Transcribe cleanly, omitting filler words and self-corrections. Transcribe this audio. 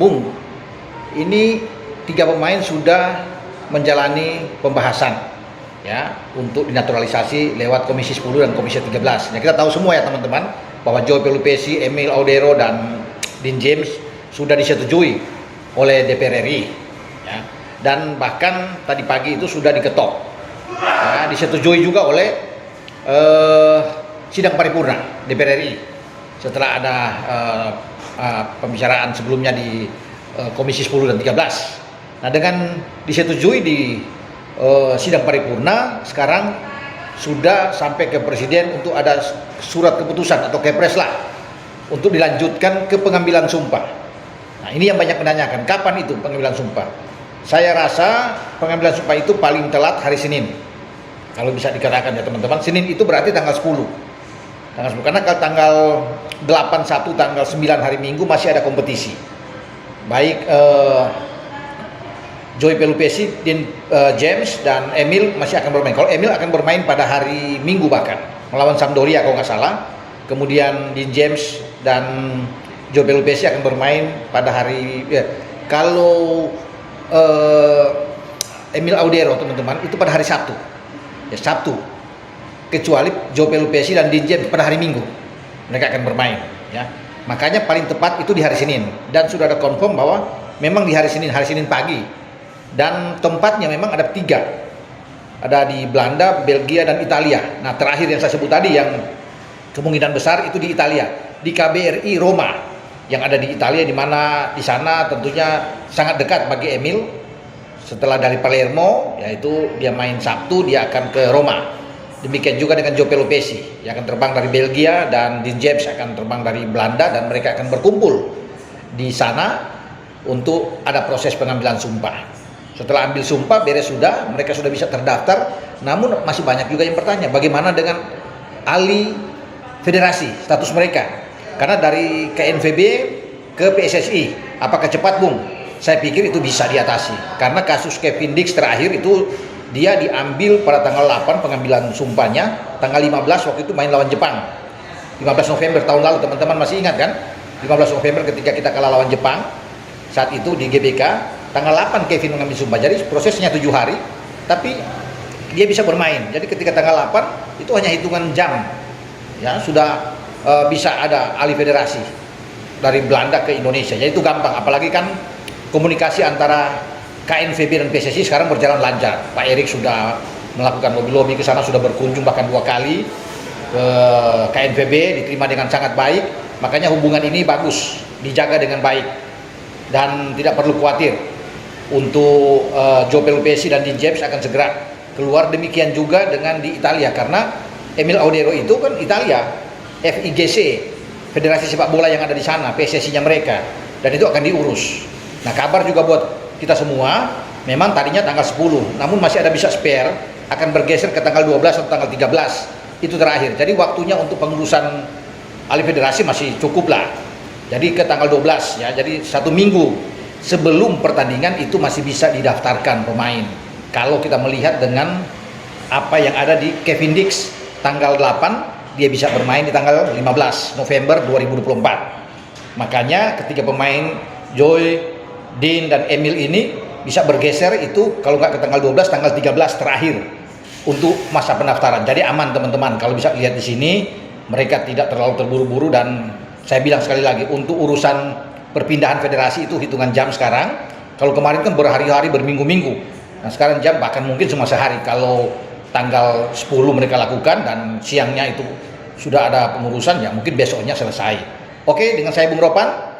Bung, ini 3 pemain sudah menjalani pembahasan ya untuk dinaturalisasi lewat Komisi 10 dan Komisi 13. Ya, kita tahu semua ya teman-teman bahwa Joy Pelupesi, Emil Audero dan Dean James sudah disetujui oleh DPR RI ya. Dan bahkan tadi pagi itu sudah diketok ya, disetujui juga oleh sidang paripurna DPR RI setelah ada pembicaraan sebelumnya di Komisi 10 dan 13. Nah, dengan disetujui di sidang paripurna, sekarang sudah sampai ke Presiden untuk ada surat keputusan atau kepres lah untuk dilanjutkan ke pengambilan sumpah. Nah, ini yang banyak menanyakan, kapan itu pengambilan sumpah? Saya rasa pengambilan sumpah itu paling telat hari Senin. Kalau bisa dikatakan ya teman-teman, Senin itu berarti tanggal 10. Tanggal 10, karena kalau tanggal 8/1, tanggal 9 hari Minggu masih ada kompetisi. Baik Joy Pelupesi, Dean James dan Emil masih akan bermain. Kalau Emil akan bermain pada hari Minggu bahkan melawan Sampdoria kalau nggak salah. Kemudian Dean James dan Joy Pelupesi akan bermain pada hari kalau Emil Audero teman-teman itu pada hari Sabtu. Ya, Sabtu. Kecuali Joy Pelupesi dan Dean James pada hari Minggu mereka akan bermain ya. Makanya paling tepat itu di hari Senin, dan sudah ada confirm bahwa memang di hari Senin pagi, dan tempatnya memang ada 3, ada di Belanda, Belgia dan Italia. Nah, terakhir yang saya sebut tadi yang kemungkinan besar itu di Italia, di KBRI Roma yang ada di Italia, di mana di sana tentunya sangat dekat bagi Emil setelah dari Palermo, yaitu dia main Sabtu dia akan ke Roma. Demikian juga dengan Joy Pelupesi yang akan terbang dari Belgia, dan Dean James akan terbang dari Belanda, dan mereka akan berkumpul di sana untuk ada proses pengambilan sumpah. Setelah ambil sumpah beres sudah, mereka sudah bisa terdaftar. Namun masih banyak juga yang bertanya bagaimana dengan alih federasi status mereka, karena dari KNVB ke PSSI apakah cepat Bung? Saya pikir itu bisa diatasi, karena kasus Kevin Dix terakhir itu dia diambil pada tanggal 8 pengambilan sumpahnya, tanggal 15 waktu itu main lawan Jepang. 15 November tahun lalu, teman-teman masih ingat kan? 15 November ketika kita kalah lawan Jepang, saat itu di GBK, tanggal 8 Kevin mengambil sumpah. Jadi prosesnya 7 hari, tapi dia bisa bermain. Jadi ketika tanggal 8 itu hanya hitungan jam. Ya, sudah bisa ada alih federasi dari Belanda ke Indonesia. Jadi itu gampang, apalagi kan komunikasi antara KNVB dan PSSI sekarang berjalan lancar. Pak Erik sudah melakukan lobby-lobby ke sana, sudah berkunjung bahkan 2 kali ke KNVB, diterima dengan sangat baik. Makanya hubungan ini bagus, dijaga dengan baik dan tidak perlu khawatir untuk Joy Pelupesi dan Dean James akan segera keluar. Demikian juga dengan di Italia, karena Emil Audero itu kan Italia, FIGC, Federasi Sepak Bola yang ada di sana, PSSI-nya mereka, dan itu akan diurus. Nah, kabar juga buat kita semua, memang tadinya tanggal 10, namun masih ada bisa spare, akan bergeser ke tanggal 12 atau tanggal 13, itu terakhir. Jadi waktunya untuk pengurusan alih federasi masih cukup lah. Jadi ke tanggal 12 ya, jadi 1 minggu sebelum pertandingan itu masih bisa didaftarkan pemain. Kalau kita melihat dengan apa yang ada di Kevin Dix, tanggal 8 dia bisa bermain di tanggal 15 November 2024. Makanya ketika pemain Joy, Dean dan Emil ini bisa bergeser itu kalau nggak ke tanggal 12, tanggal 13 terakhir untuk masa pendaftaran. Jadi aman teman-teman, kalau bisa lihat di sini mereka tidak terlalu terburu-buru, dan saya bilang sekali lagi untuk urusan perpindahan federasi itu hitungan jam sekarang. Kalau kemarin kan berhari-hari, berminggu-minggu. Nah, sekarang jam bahkan mungkin cuma sehari kalau tanggal 10 mereka lakukan dan siangnya itu sudah ada pengurusan, ya mungkin besoknya selesai. Oke, dengan saya Bung Ropan.